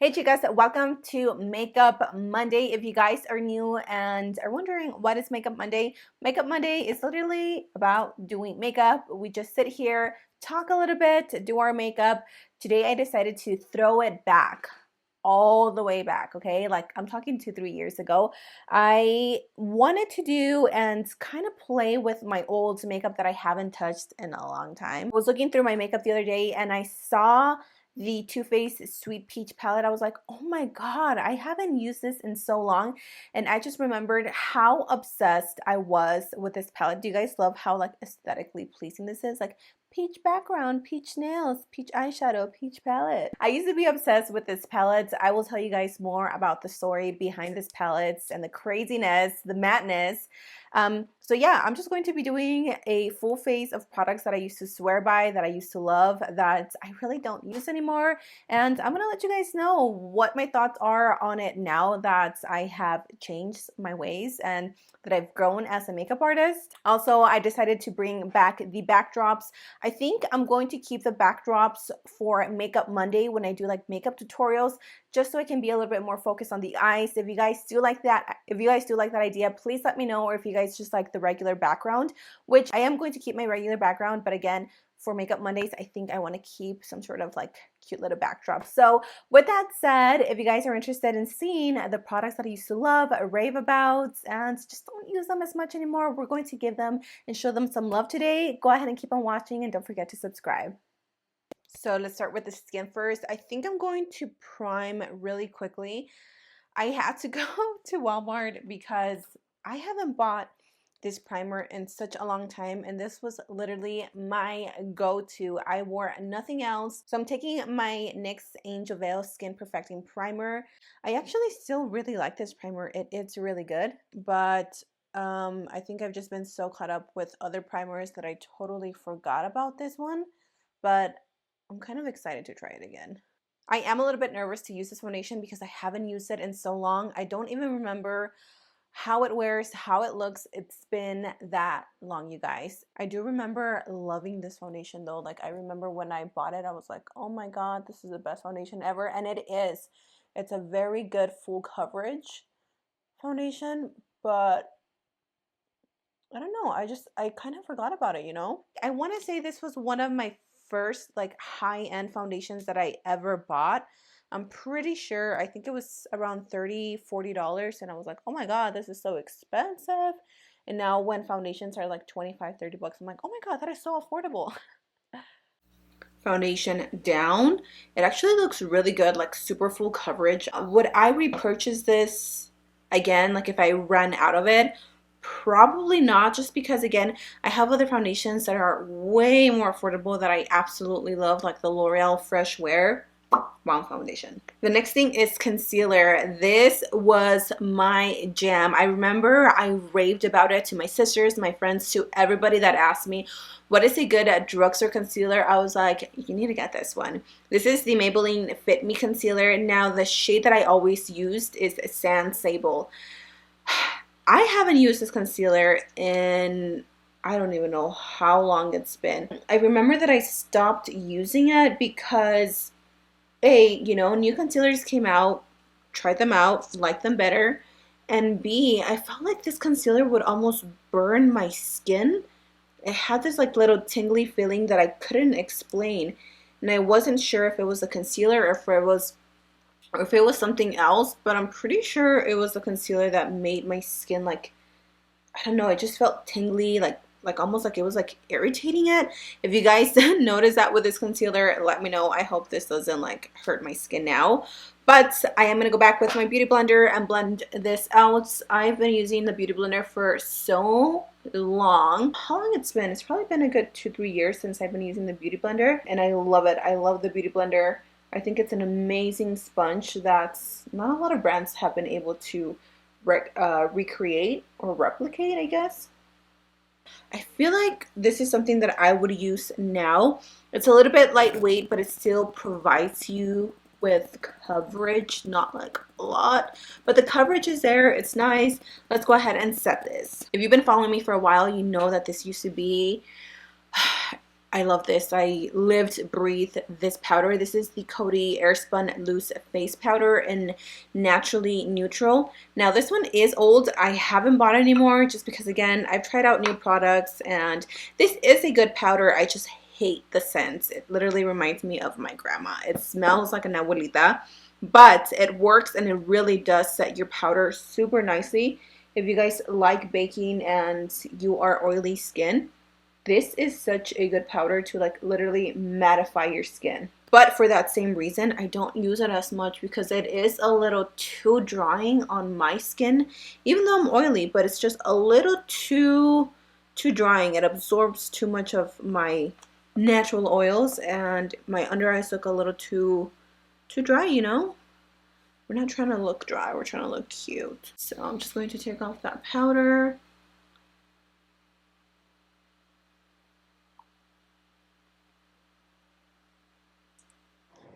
Hey chicas, welcome to Makeup Monday. If you guys are new and are wondering what is Makeup Monday is literally about doing makeup. We just sit here, talk a little bit, do our makeup. Today I decided to throw it back, all the way back, okay? Like I'm talking 2-3 years ago. I wanted to do and kind of play with my old makeup that I haven't touched in a long time. I was looking through my makeup the other day and I saw the Too Faced Sweet Peach palette. I was like, oh my god, I haven't used this in so long. And I just remembered how obsessed I was with this palette. Do you guys love how like aesthetically pleasing this is? Like peach background, peach nails, peach eyeshadow, peach palette. I used to be obsessed with this palette. I will tell you guys more about the story behind this palette and the craziness, the madness. So yeah, I'm just going to be doing a full face of products that I used to swear by, that I used to love, that I really don't use anymore. And I'm gonna let you guys know what my thoughts are on it now that I have changed my ways and that I've grown as a makeup artist. Also, I decided to bring back the backdrops. I think I'm going to keep the backdrops for Makeup Monday when I do like makeup tutorials, just so I can be a little bit more focused on the eyes. If you guys do like that, idea, please let me know. Or if you guys just like the regular background, which I am going to keep my regular background, but again, for Makeup Mondays, I think I want to keep some sort of like cute little backdrop. So with that said, if you guys are interested in seeing the products that I used to love, rave about, and just don't use them as much anymore, we're going to give them and show them some love today. Go ahead and keep on watching and don't forget to subscribe. So let's start with the skin first. I think I'm going to prime really quickly. I had to go to Walmart because I haven't bought this primer in such a long time, and this was literally my go-to. I wore nothing else. So I'm taking my NYX Angel Veil Skin Perfecting Primer. I actually still really like this primer. It's really good, but I think I've just been so caught up with other primers that I totally forgot about this one, but I'm kind of excited to try it again. I am a little bit nervous to use this foundation because I haven't used it in so long. I don't even remember how it wears, how it looks. It's been that long, you guys. I do remember loving this foundation though. Like I remember when I bought it, I was like, oh my god, this is the best foundation ever. And it is. It's a very good full coverage foundation, but I don't know. I kind of forgot about it, you know? I want to say this was one of my first like high-end foundations that I ever bought. I'm pretty sure, I think it was around $30-40, and I was like, oh my god, this is so expensive. And now when foundations are like 25-30 bucks, I'm like, oh my god, that is so affordable. Foundation down, it actually looks really good, like super full coverage. Would I repurchase this again, like if I ran out of it? Probably not, just because again, I have other foundations that are way more affordable that I absolutely love, like the L'Oreal Fresh Wear Wow foundation. The next thing is concealer. This was my jam. I remember I raved about it to my sisters, my friends, to everybody that asked me what is a good drugstore concealer. I was like, you need to get this one. This is the Maybelline Fit Me concealer. Now the shade that I always used is Sand Sable. I haven't used this concealer in I don't even know how long it's been. I remember that I stopped using it because A, you know, new concealers came out, tried them out, liked them better, and B, I felt like this concealer would almost burn my skin. It had this like little tingly feeling that I couldn't explain, and I wasn't sure if it was the concealer or if it was something else, but I'm pretty sure it was the concealer that made my skin like, I don't know, it just felt tingly, like almost like it was like irritating it. If you guys notice that with this concealer, let me know. I hope this doesn't like hurt my skin now. But I am gonna go back with my beauty blender and blend this out. I've been using the beauty blender for so long. How long it's been? It's probably been a good 2-3 years since I've been using the beauty blender, and I love it. I love the beauty blender. I think it's an amazing sponge that's not a lot of brands have been able to recreate or replicate, I guess. I feel like this is something that I would use now. It's a little bit lightweight, but it still provides you with coverage, not like a lot, but the coverage is there. It's nice. Let's go ahead and set this. If you've been following me for a while, you know that this used to be I love this. I lived, breathe this powder. This is the Coty Airspun Loose Face Powder in Naturally Neutral. Now this one is old. I haven't bought it anymore just because, again, I've tried out new products and this is a good powder. I just hate the scent. It literally reminds me of my grandma. It smells like an abuelita, but it works and it really does set your powder super nicely. If you guys like baking and you are oily skin, this is such a good powder to like literally mattify your skin. But for that same reason, I don't use it as much because it is a little too drying on my skin. Even though I'm oily, but it's just a little too drying. It absorbs too much of my natural oils and my under eyes look a little too dry, you know? We're not trying to look dry, we're trying to look cute. So I'm just going to take off that powder.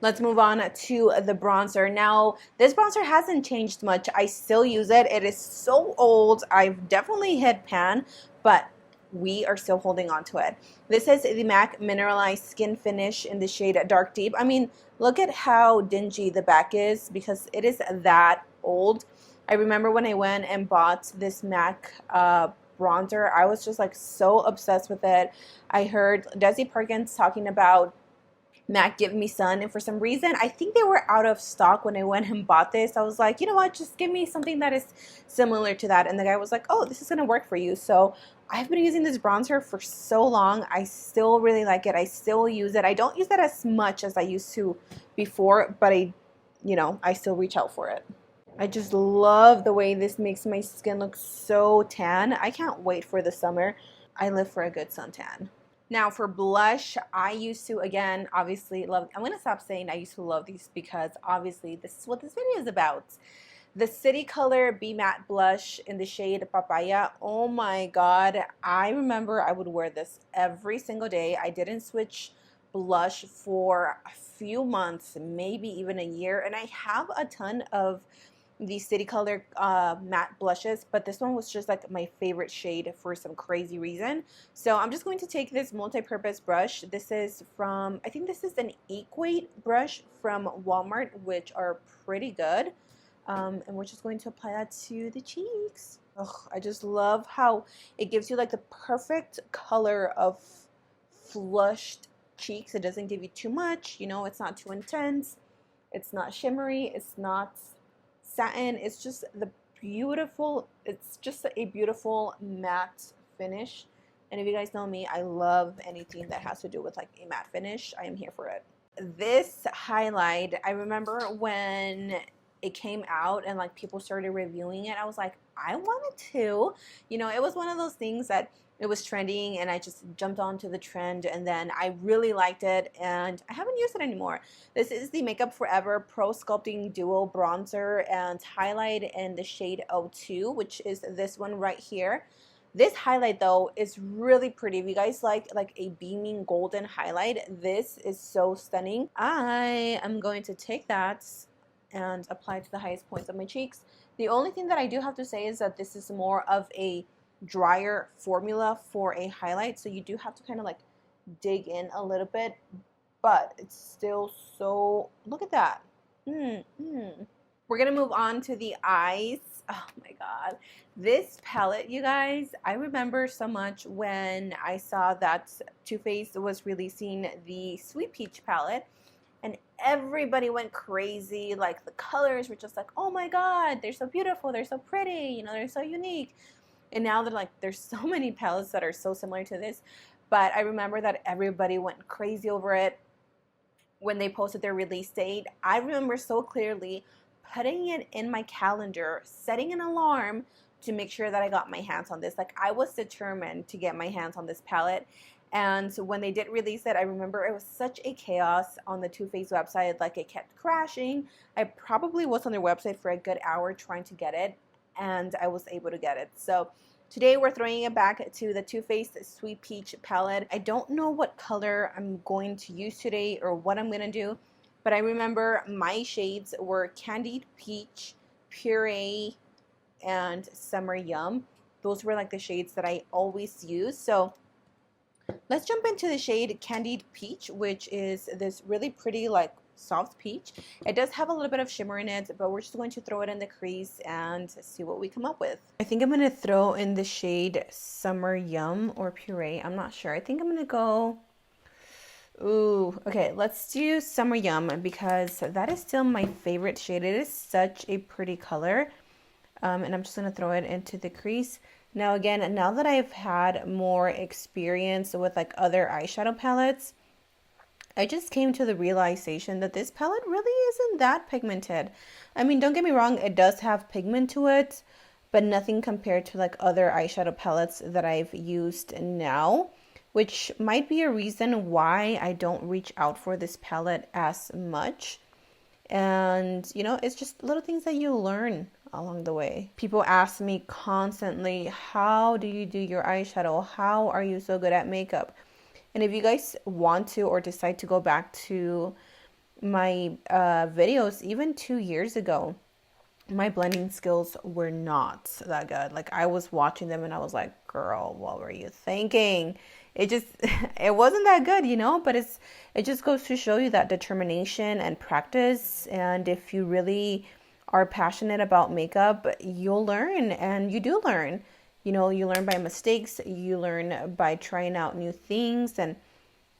Let's move on to the bronzer. Now, this bronzer hasn't changed much. I still use it. It is so old. I've definitely hit pan, but we are still holding on to it. This is the MAC Mineralize Skin Finish in the shade Dark Deep. I mean, look at how dingy the back is because it is that old. I remember when I went and bought this MAC bronzer, I was just like so obsessed with it. I heard Desi Perkins talking about MAC Give Me Sun, and for some reason I think they were out of stock when I went and bought this. I was like, you know what, just give me something that is similar to that, and the guy was like, oh, this is gonna work for you. So I've been using this bronzer for so long. I still really like it. I still use it. I don't use it as much as I used to before, but I still reach out for it. I just love the way this makes my skin look so tan. I can't wait for the summer. I live for a good suntan. Now for blush, I used to, again, obviously love, I'm going to stop saying I used to love these because obviously this is what this video is about. The City Color Be Matte Blush in the shade Papaya. Oh my God. I remember I would wear this every single day. I didn't switch blush for a few months, maybe even a year. And I have a ton of the City Color matte blushes, but this one was just like my favorite shade for some crazy reason. So I'm just going to take this multi-purpose brush. This is from, I think this is an Equate brush from Walmart, which are pretty good. And we're just going to apply that to the cheeks. Ugh, I just love how it gives you like the perfect color of flushed cheeks. It doesn't give you too much, you know, it's not too intense. It's not shimmery. It's not satin. It's just it's just a beautiful matte finish. And if you guys know me, I love anything that has to do with like a matte finish. I am here for it. This highlight, I remember when it came out and like people started reviewing it, I was like, I wanted to. You know, it was one of those things that it was trending and I just jumped onto the trend and then I really liked it and I haven't used it anymore. This is the Makeup Forever Pro Sculpting Duo Bronzer and highlight in the shade 02, which is this one right here. This highlight though is really pretty. If you guys like a beaming golden highlight, this is so stunning. I am going to take that and apply it to the highest points of my cheeks. The only thing that I do have to say is that this is more of a drier formula for a highlight, so you do have to kind of like dig in a little bit, but it's still so, look at that. We're gonna move on to the eyes. Oh my God, this palette, you guys, I remember so much when I saw that Too Faced was releasing the Sweet Peach palette and everybody went crazy. Like the colors were just like, oh my God, they're so beautiful, they're so pretty, you know, they're so unique. And now they're like, there's so many palettes that are so similar to this. But I remember that everybody went crazy over it when they posted their release date. I remember so clearly putting it in my calendar, setting an alarm to make sure that I got my hands on this. Like I was determined to get my hands on this palette. And so when they did release it, I remember it was such a chaos on the Too Faced website. Like it kept crashing. I probably was on their website for a good hour trying to get it, and I was able to get it. So today we're throwing it back to the Too Faced Sweet Peach palette. I don't know what color I'm going to use today or what I'm going to do, but I remember my shades were Candied Peach, Puree, and Summer Yum. Those were like the shades that I always use. So Let's jump into the shade Candied Peach, which is this really pretty like soft peach. It does have a little bit of shimmer in it, but we're just going to throw it in the crease and see what we come up with. I think I'm going to throw in the shade Summer Yum or Puree. I'm not sure. I think I'm going to go... Ooh, okay, let's do Summer Yum because that is still my favorite shade. It is such a pretty color. And I'm just going to throw it into the crease. Now again, now that I've had more experience with like other eyeshadow palettes, I just came to the realization that this palette really isn't that pigmented. I mean, don't get me wrong, it does have pigment to it, but nothing compared to like other eyeshadow palettes that I've used now, which might be a reason why I don't reach out for this palette as much. And you know, it's just little things that you learn along the way. People ask me constantly, how do you do your eyeshadow? How are you so good at makeup? And if you guys want to or decide to go back to my videos, even 2 years ago, my blending skills were not that good. Like I was watching them and I was like, girl, what were you thinking? It just, it wasn't that good, you know, but it just goes to show you that determination and practice. And if you really are passionate about makeup, you'll learn, and you do learn. You know, you learn by mistakes, you learn by trying out new things, and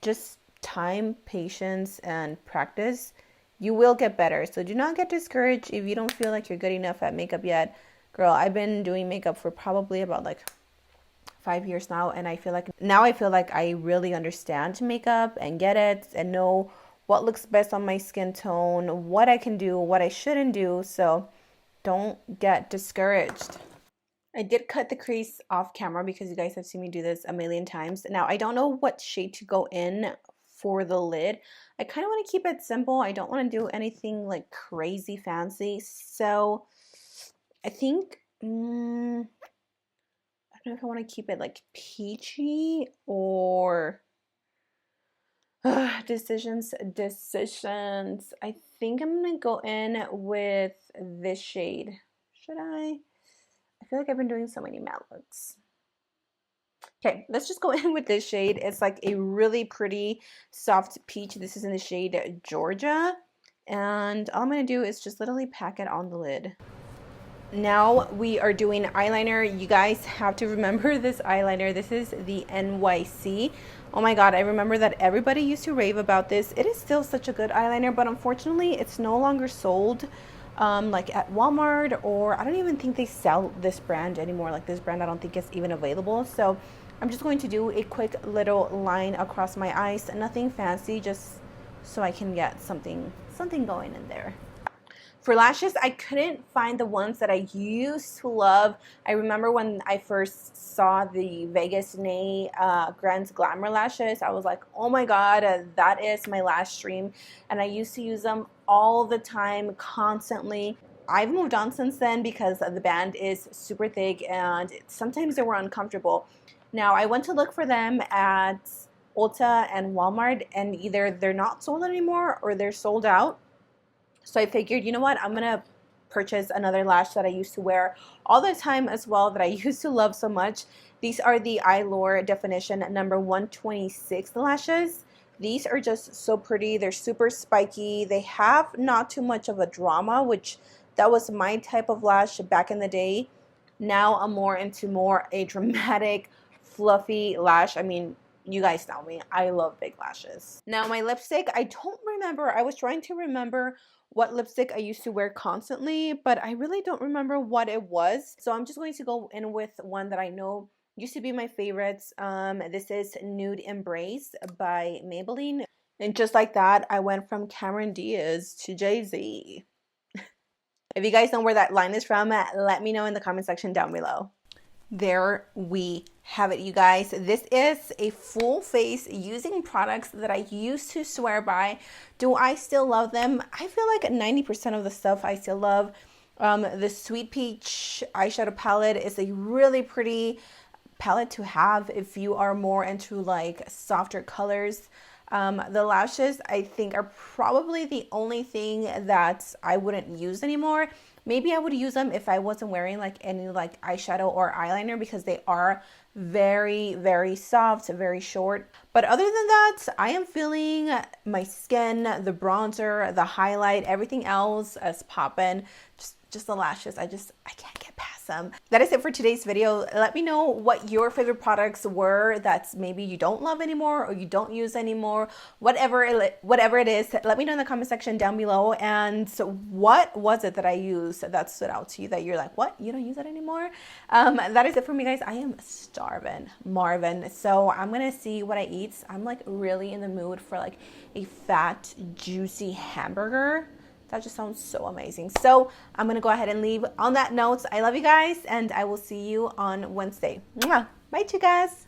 just time, patience, and practice. You will get better. So do not get discouraged if you don't feel like you're good enough at makeup yet. Girl, I've been doing makeup for probably about like 5 years now, and I feel like I really understand makeup and get it and know what looks best on my skin tone, what I can do, what I shouldn't do. So don't get discouraged. I did cut the crease off camera because you guys have seen me do this a million times. Now, I don't know what shade to go in for the lid. I kind of want to keep it simple. I don't want to do anything like crazy fancy. So I think, I don't know if I want to keep it like peachy or decisions. I think I'm going to go in with this shade. Should I? I feel like I've been doing so many matte looks. Okay, let's just go in with this shade. It's like a really pretty soft peach. This is in the shade Georgia. And all I'm going to do is just literally pack it on the lid. Now we are doing eyeliner. You guys have to remember this eyeliner. This is the NYC. Oh my god, I remember that everybody used to rave about this. It is still such a good eyeliner, but unfortunately it's no longer sold like at Walmart, or I don't even think they sell this brand anymore. Like this brand, I don't think it's even available. So I'm just going to do a quick little line across my eyes. Nothing fancy, just so I can get something going in there. For lashes, I couldn't find the ones that I used to love. I remember when I first saw the Vegas Nay Grand's Glamour lashes, I was like, oh my god, that is my lash dream. And I used to use them all the time, constantly. I've moved on since then because the band is super thick and sometimes they were uncomfortable. Now, I went to look for them at Ulta and Walmart, and either they're not sold anymore or they're sold out. So I figured, you know what, I'm going to purchase another lash that I used to wear all the time as well, that I used to love so much. These are the Eylure Definition number 126 lashes. These are just so pretty. They're super spiky. They have not too much of a drama, which that was my type of lash back in the day. Now I'm more into a dramatic, fluffy lash. I mean, you guys know me. I love big lashes. Now my lipstick, I don't remember. I was trying to remember what lipstick I used to wear constantly, but I really don't remember what it was. So I'm just going to go in with one that I know used to be my favorites. This is Nude Embrace by Maybelline. And just like that, I went from Cameron Diaz to Jay-Z. If you guys know where that line is from, let me know in the comment section down below. There we have it, you guys. This is a full face using products that I used to swear by. Do I still love them? I feel like 90% of the stuff I still love. The Sweet Peach eyeshadow palette is a really pretty palette to have if you are more into like softer colors. The lashes, I think, are probably the only thing that I wouldn't use anymore. Maybe I would use them if I wasn't wearing like any like eyeshadow or eyeliner, because they are very, very soft, very short. But other than that, I am feeling my skin, the bronzer, the highlight, everything else as poppin'. Just the lashes, I can't get past them. That is it for today's video. Let me know what your favorite products were that maybe you don't love anymore or you don't use anymore. Whatever it is, let me know in the comment section down below. And so what was it that I used that stood out to you that you're like, what? You don't use it anymore? That is it for me, guys. I am starving, Marvin. So I'm gonna see what I eat. I'm like really in the mood for like a fat, juicy hamburger. That just sounds so amazing. So I'm going to go ahead and leave on that note. I love you guys, and I will see you on Wednesday. Mwah. Bye, chicas.